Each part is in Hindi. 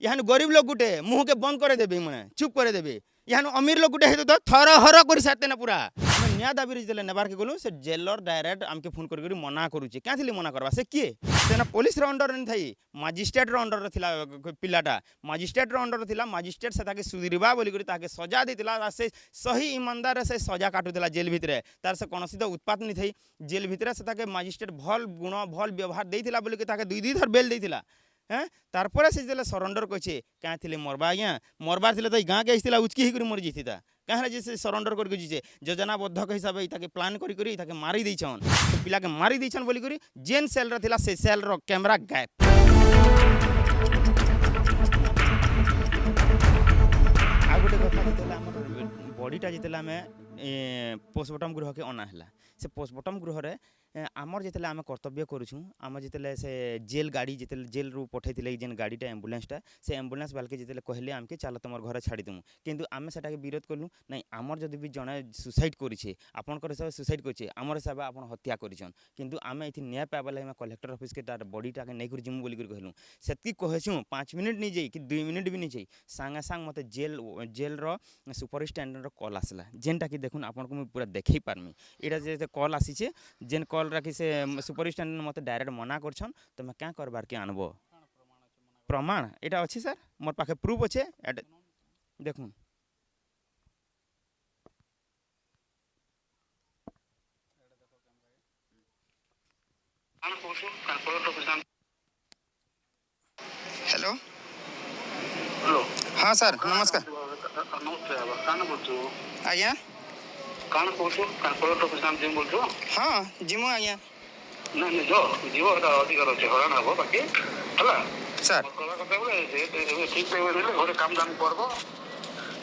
यहाँ गरीब लोग गुटे मुँह के बंद करे देबे मैंने चुप करे देबे यहाँ अमीर लोग गुटे तो थर हर कर सारते ना पूरा निया दाबी जितने नेबार के गलु से जेलर डायरेक्ट आमके फोन कर मना करुचे क्या थी मना करवा से किए से पुलिस अंडर नहीं थी मजिस्ट्रेट अंडर थिला पिलाटा मजिस्ट्रेट अंडर थिला मजिस्ट्रेट से ताके सुधीरवा बोलिक ताके सजा देता से सही ईमानदार से सजा काटुला जेल भितर तार से कौन तो उत्पात नहीं थी जेल भितर से ताके मजिस्ट्रेट भल गुण भल व्यवहार देता बोलिक ताके दुई थर बेल देता हाँ तारपर से जो सरेंडर कहे क्या थी मरवा आज्ञा मरबार थे तो गाँ के आसला उचकी ही मरी जाता कहाँ जे सरेंडर करके जीचे योजनाबद्धक हिसाब से प्लान करी मारी देछन तो पिला के मारी देछन बोलिक जेन सेल रा से सेल रो कैमरा गायब आ गोटे कथा बॉडीटा जिते आम पोस्टमार्टम गृह के अना है से पोस्टमार्टम गृह रे आमर जिते आम कर्तव्य करूँ आम जिते से जेल गाड़ी जिते जेल रू पठे जेन गाड़ीटा एम्बुलेंसटा से एम्बुलेंस बालके जिते कहले आमके चल तुम घर छाड़ीदेमु किंतु आम से विरोध कलु ना आमर जदि भी जड़े सुसाइड करे आपंकर हिसाब से सुसाइड करे आमर हिसाब आप हत्या करछन किंतु आम ये न्याय पाइबा लगे कलेक्टर ऑफिस के तार बॉडीटा के नहीं जिमु बोलिक कहलु से कहूँ 5 मिनट नहीं जाई कि 2 मिनट भी नहीं जाई सांगे सांग मत जेल सुपरिटेडेंट कल आसला जेनटा कि देखुन आपको मुझे पूरा देखई पार्मी यहाँ जो कल आसी जेन कल राखी से सुपरिटेडेंट मत डायरेक्ट मना करछन तुम क्या करबार के आनब प्रमाण यहाँ अच्छी सर मोर पाखे प्रूफ अच्छे देखुन हेलो हेलो हाँ सर नमस्कार आज्ञा कान कोसु कान कोलोट ऑफिस नाम जिम बोलछो हाँ जिमु आज्ञा ना नि जो जीव का अधिकार अछि हरान हबो बाकी हला सर कला करते बोले जे ठीक पे बोले घरे काम दाम करबो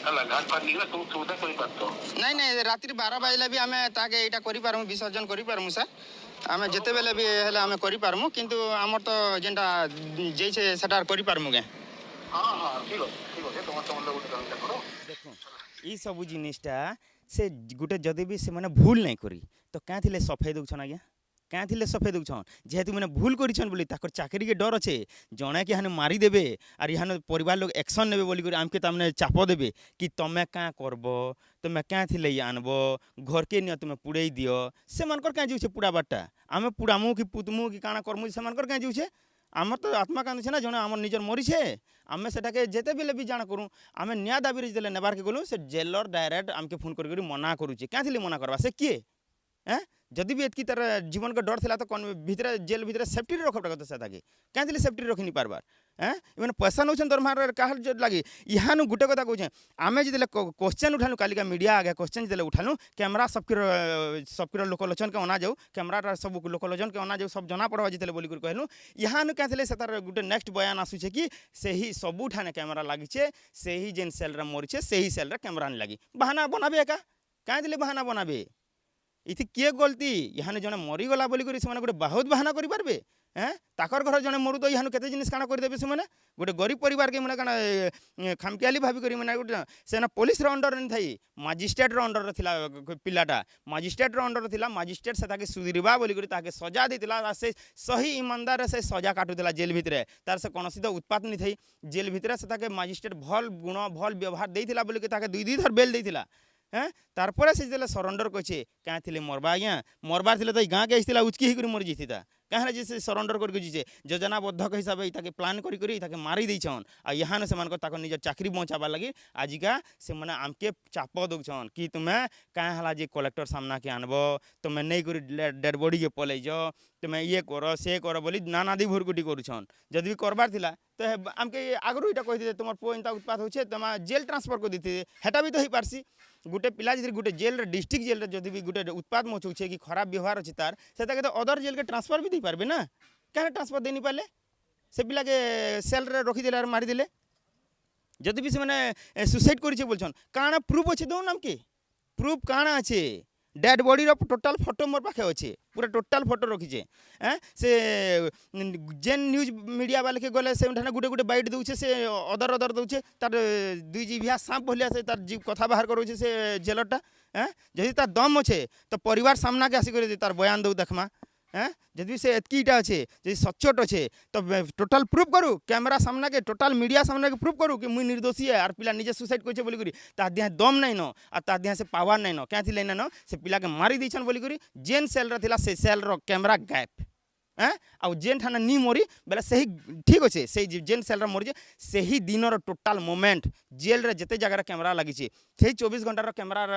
हला घाट पर निकले तू सुविधा करि पातो नहीं नहीं रात्रि 12 बजले भी आमे ताके एटा करि पारमु विसर्जन करि पारमु सर आमे जते बेले भी हेला आमे करि पारमु किंतु हमर तो जेंटा जैसे सेटा करि पारमु गे हां हां ठीक है तुम लोग काम करो देखो ई सब जिनिसटा से गोटे जदि भी से माने भूल नहीं करी तो क्या थिले सफाई दउछन आज्ञा क्या थिले सफाई दउछन जेहेतु मैंने भूल करिछन बोली ताकर चाकरी के डर अच्छे जड़े कि यहाँ मारी देबे और यहाँ परिवार लोग एक्शन नेबे बोली आमके तमने चाप देबे कि तमें क्या करब तुम क्या थिले आनब घर के नियो तुम पुड़े दियो से मनकर क्या जीछे पुड़ा बाटा आम पुड़ामु कि पुतमु कि काना करमु से मनकर क्या जीछे आमर तो आत्मा कांदी ना जड़े आम निजर मरीछे आम से जेते बेले भी जान करूँ आम न्याय दाबी जिते नेबार के गलु से जेलर डायरेक्ट आमके फोन कर मना करुचे क्या थी मना करवा से किए जदि भी एतकी तार जीवन का डर था तो कौन भितर जेल भितर सेफ्टी रखा कथा से क्या सेफ्टी रखी नहीं पार्बार इवन पैसा नौ दरमार कहा लगे यहाँ गोटे कथा कहे आम जिते क्वेश्चन उठालु कालिका मीडिया आगे क्वेश्चन जिते उठालु कैमरा सबके लोकलोचन के अना जाऊ कैमरा सब लोकलोचन के अना जाऊ सब जना पड़वा जिते बोलिक कहलु यहाँ क्या से तार गोटे नेक्स्ट बयान आसूचे कि से ही सबू ठाने कैमरा लगे से ही जेन सेल मरीचे से ही सेल कैमरा नहीं लगी बहाना बनाबे एका क्या बहाना बनाबे इति किए गलती यहाँ जड़े मरीगला बोलिक गोटे बहुत बहाना करें ताकर घर जड़े मरु तो यहाँ केते जिनिस काना करदेबे से मैंने गोटे गरीब परिवार के मैंने काना खामखियाली भाभी करी मैंने गोटे से पुलिस अंडर नहीं थी मजिस्ट्रेट अंडर थिला पिलाटा मजिस्ट्रेट अंडर थिला मजिस्ट्रेट से ताके सुधीरवा बोलिक ताके सजा देता से सही ईमानदार से सजा काटुला जेल भितर तार से कौन तो उत्पात नहीं थी जेल भितर से ताके मजिस्ट्रेट भल गुण भल व्यवहार देता बोलिक ताके दुई थर बेल देता हाँ तारपर से जो सरेंडर कहे क्या थी मरवा आज्ञा मरबार थे तो गाँ के आसला उचकी ही मरी जाता कहाँ जे सरेंडर करके जीचे योजनाबद्धक हिसाब से प्लान करी मारी देछन आ यहाँ से निजर चाकरी बचाबार लगे आजिका से मैंने आमके चाप दौन कि तुम्हें क्या है जे कलेक्टर सामना के आनब तुम्हें नहीं कर डेड बॉडी के पलै जाओ तुम्हें ये कर से कर बोली नानादी भुरकुटी करुछन जदि भी करबार थिला तो आमके आगु यहाँ कही तुम पु एंता उत्पात होचे तुम जेल ट्रांसफर कर देते हेटा भी तो हो पारसी गोटे पिला जी गोटे जेल डिस्ट्रिक्ट जेल जदि भी गोटे उत्पात मचौचे कि खराब व्यवहार अच्छे तार से तो अदर जेल के ट्रांसफर भी दे पारबे ना क्या ट्रांसफर दे नहीं पारे से पिला के सेल रे रखीदे और मारिदे जदि भी से मैंने सुसाइड कर बोलछन काना प्रूफ अच्छे दो नाम के प्रूफ काना अच्छे डेड बॉडी टोटाल फोटो मोर पाखे अच्छे पूरा टोटाल फोटो रखीचे से जेन न्यूज मीडिया वाले के गले से गोटे गोटे बाइट दूचे से अदर दूचे तार दुई जीभिया सांप भलिया से तार जीव कथा बाहर करोचे से जेलरटा जदि तार दम अच्छे तो परिवार सामना के आसिक तार बयान दो देखमा হ্যাঁ যদি সে এতকিটা আছে যদি সচ্চট আছে তো টোটাল প্রুফ করু ক্যামেরা সামনাকে টোটাল মিডিয়া সামনাকে প্রুফ করু কি মুই নির্দোষী আর পিলা নিজে সুসাইড করছে বলি করি তার দেহে দম নাই ন আর তার দেহে সে পাওয়ার নাই ন ক্যাঁ ଥିଲେ না ন সে পিলাকে মারি দিয়েছেন বলি করি যেন সেলর ଥିଲା ସେ ସେଲ୍ର କ୍ୟାମେରା ଗାୟବ হ্যাঁ ଆଉ ଯେନ୍ ଠାନେ ନି ମରି ବେଲେ ସେହି ଠିକ୍ ଅଛେ ସେଇ ଯେନ୍ ସେଲ୍ର ମରିଛେ ସେହି ଦିନର ଟୋଟାଲ୍ ମୋମେଣ୍ଟ ଜେଲ୍ରେ ଯେତେ ଜାଗାରେ କ୍ୟାମେରା ଲାଗିଛି ସେଇ 24 ଘଣ୍ଟାର କ୍ୟାମେରାର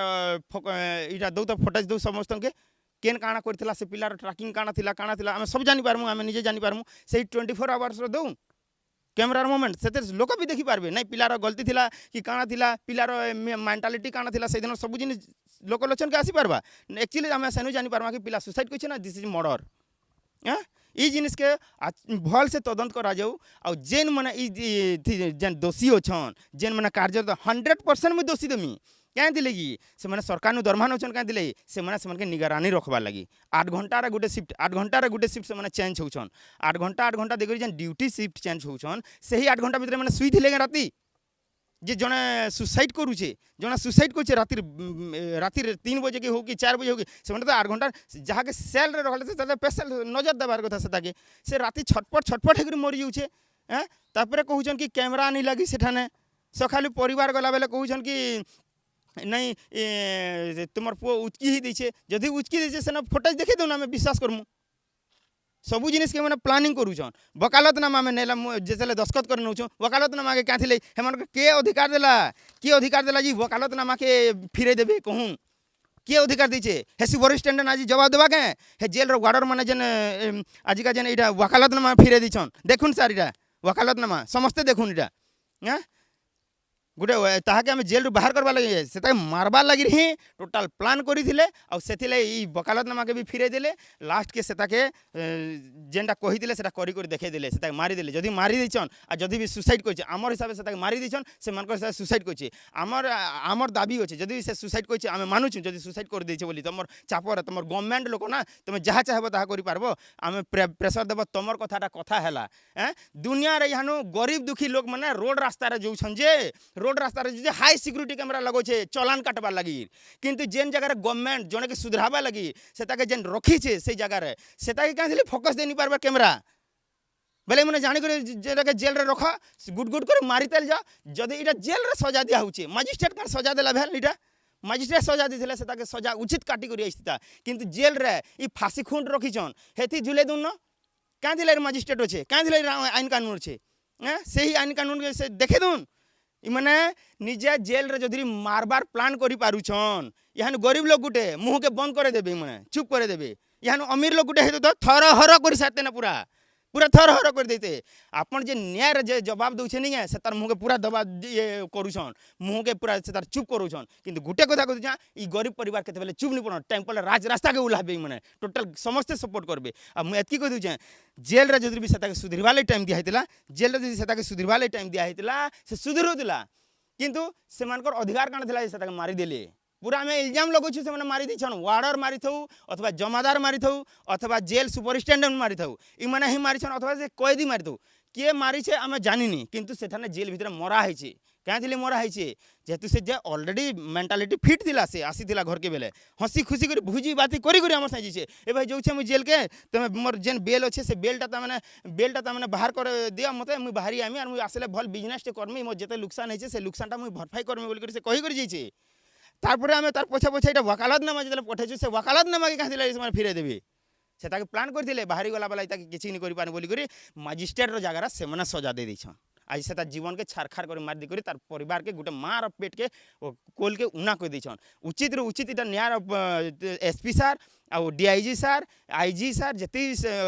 ଇଟା ଦଉ ତ ଫଟେଜ୍ ଦଉ ସମସ୍ତଙ୍କୁ କେନ୍ କାଣା କରିଥିଲା ସେ ପିଲାର ଟ୍ରାକିଂ କାଣା ଥିଲା ଆମେ ସବୁ ଜାଣିପାରମୁ ଆମେ ନିଜେ ଜାଣିପାରମୁ ସେଇ 24 ଆୱାର୍ସର ଦଉ କ୍ୟାମେରାର ମୋମେଣ୍ଟ ସେଥିରେ ଲୋକ ବି ଦେଖିପାରିବେ ନାଇଁ ପିଲାର ଗଲତି ଥିଲା କି କାଣା ଥିଲା ପିଲାର ମେଣ୍ଟାଲିଟି କାଣା ଥିଲା ସେଇଦିନ ସବୁ ଜିନିଷ ଲୋକ ଲୋଚନକେ ଆସିପାରବା ଆକ୍ଚୁଆଲି ଆମେ ସେନୁ ଜାଣିପାରମା କି ପିଲା ସୁସାଇଡ୍ କରିছে ନା ଦିସ୍ ଇଜ୍ ମର୍ଡର হ্যাঁ এই জিনিসকে ভাল সে তদন্ত করা যাও আর যেন মানে যেন দোষী অছন যেন মানে কার্যত 100% মুই দোষী দেমি কেন দিলে কি সে সরকার দরমা নৌছন কেন দিলে সে নিগরানি রখবার লাগি 8 ঘন্টার গোটে শিফট 8 ঘন্টার গোটে শিফট সে চেঞ্জ হউছন 8 ঘন্টা দেখি যেন ডিউটি শিফট চেঞ্জ হউছন সেই 8 ঘন্টা ভিতরে মানে শুইলে রাতি যে জনে সুসাইড করুছে জনে সুসাইড করছে রাতির 3 বজে কি হোক কি 4 বজে হোক সেমানে তো 8 ঘন্টা যাহাকে সেলরে রখলে তাদের স্পেশাল নজর দেবার কথা সেটাকে সে রাতি ছটপট হেকরি মরি যাউছে হ্যাঁ তারপরে কহুছন কি ক্যামেরা নি লাগি সেঠানে সকালু পরিবার গলা বেলে কহুছন কি নাই তোমার পুয়া উচকি হি দিছে যদি উচকি দিছে সেনা ফোটেজ দেখে দেউ না আমি বিশ্বাস করমু सबू जिनिस के मैंने प्लानिंग करूछन वकालतनामा में नेला जेतले दस्खत कर नौछ वकालतनामा के क्या थिले हेमन के अधिकार देला जी वकालतनामा के फिरे देबे कहूँ के अधिकार दीचे हे सुपरिटेडेंट आज जवाब देवा के हे जेल रो गार्डर माने जेन आजिका जेन इटा वकालतनामा फिरे दीछन देखुन सार इटा वकालतनामा समस्ते देखुन इटा हाँ गोटे ताके आम जेल बाहर करवा लगे से मारबार लगी ही टोटाल प्लान करते आई वकालतनामा के भी फिरे देले लास्ट के सेताके जेनटा कही से कर देखेदेले से मारिदेले जदि मारी देछन आ जदि भी सुसाइड कर आमर हिसाब से मारी देछन से मानकर सुसाइड कर आमर दाबी अच्छे जदि से सुसाइड कर आम मानुछु जदि सुसाइड कर देछे बोली तुम चापर तुम गवर्नमेंट लोक ना तुम जहाँ चाहब ताहा करि पारबो आम प्रेसर देव तुम कथाटा कथा है दुनिया यहाँ गरीब दुखी लोक मैंने रोड रास्ता जाऊन जे रोड रास्ता जो हाई सिक्यूरीटी कैमरा लगोचे चलान काटबार लगी किंतु जेन जगह गवर्नमेंट जने के सुधराबा लगी से जेन रखीचे से जगह से क्या फोकस दे नहीं पारबा कैमरा बेले मैंने जानिक जेल रख गुट गुट कर मारी तेल जा जदि इटा जेल रे सजा दिया होचे मजिस्ट्रेट का सजा देला भेल इटा मजिस्ट्रेट सजा दी से सजा उचित काटी कर आईता किंतु जेल रे ई फांसी खुंड रखीछन हेती झुले दून क्या दिले मजिस्ट्रेट अच्छे क्या दिले आईन कानून अच्छे से आईन कानून के से देखे दून इमाने निजे जेल रे जदि मारबार प्लान करि पारुछन यहाँ गरीब लोग गुटे मुँह के बंद करे देबे माने चुप करे देबे यहाँ अमीर लोग गुटे हेतु तो थर हर कर सारते ना पूरा पूरा थर हर कर देते आपन जे न्याय जे जवाब दउछे नहीं है से तार मुँह के पूरा दबा ये करूछन मुँह के पूरा से तार चुप करूछन किंतु गुटे कथा कहू ई गरीब परिवार केते बेले चुप नहीं पड़न टाइम पड़े राज रास्ता के उलाबे माने टोटल समस्ते सपोर्ट करबे आ मु एतकी कह दूचे जेल रे जदि भी से सुधरवाले टाइम दिया हेतिला जेल रे जदि से सुधरवाले टाइम दिया हेतिला से सुधरुतिला किंतु सेमानकर अधिकार काण थिला से मारी देले पूरा आम इल्जाम लगुछु से मारी दीछन वार्डर मारी थौ अथवा जमादार मारी थौ अथवा जेल सुपरिटेडेंट मारी थौ इमाने ही मारी अथवा से कैदी मारी थौ किए मारी छे आम जानिनी किंतु सेठाने जेल भितर मरा है क्या थी मरा है जेहेतु से ऑलरेडी मेंटालिटी फिट थिला से आसीला घर के बेले हसी खुशी कर भुजी बाती करी आम साइजे ए भाई जो मुझे जेल के तुम मोर जेन बेल अच्छे से बेलटा मैंने बाहर कर दिया मत मुझे बाहरी आमी और मुझे आसले भल बिजनेस करमी मोर जिते लुकसान है से लुकसानटा मुझे भरपाई करमी बोल से कही जाइए तारपरे आम तार पछे पछे ये वकालतनामा जो पठेछु से वकालतनामा के क्या फिरे देवी से प्लान करते बाहरी गला बेला किसी नहीं कर बोलिक मजिस्ट्रेट जगह से सजा दे देछन आज से जीवन के छारखार कर मार दी तार परिवार के गोटे मार पेट के कोल के उना कर देछन उचित रे उचित इटा न्याय एसपी सार आ डीआईजी सार आईजी सार जिते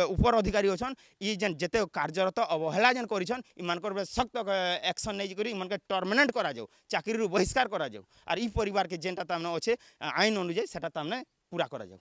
ऊपर अधिकारी अच्छन ये जेन जिते कार्यरत अवहेला जेन करिछन इमानकर सख्त एक्शन नहीं करी इमान के टर्मिनेट करा जाऊ चाकरी बहिष्कार करा जाऊ और ई परिवार के जेनटा तामने अच्छे आईन अनुଯାयी सेटा तामने पूरा करा जाऊ।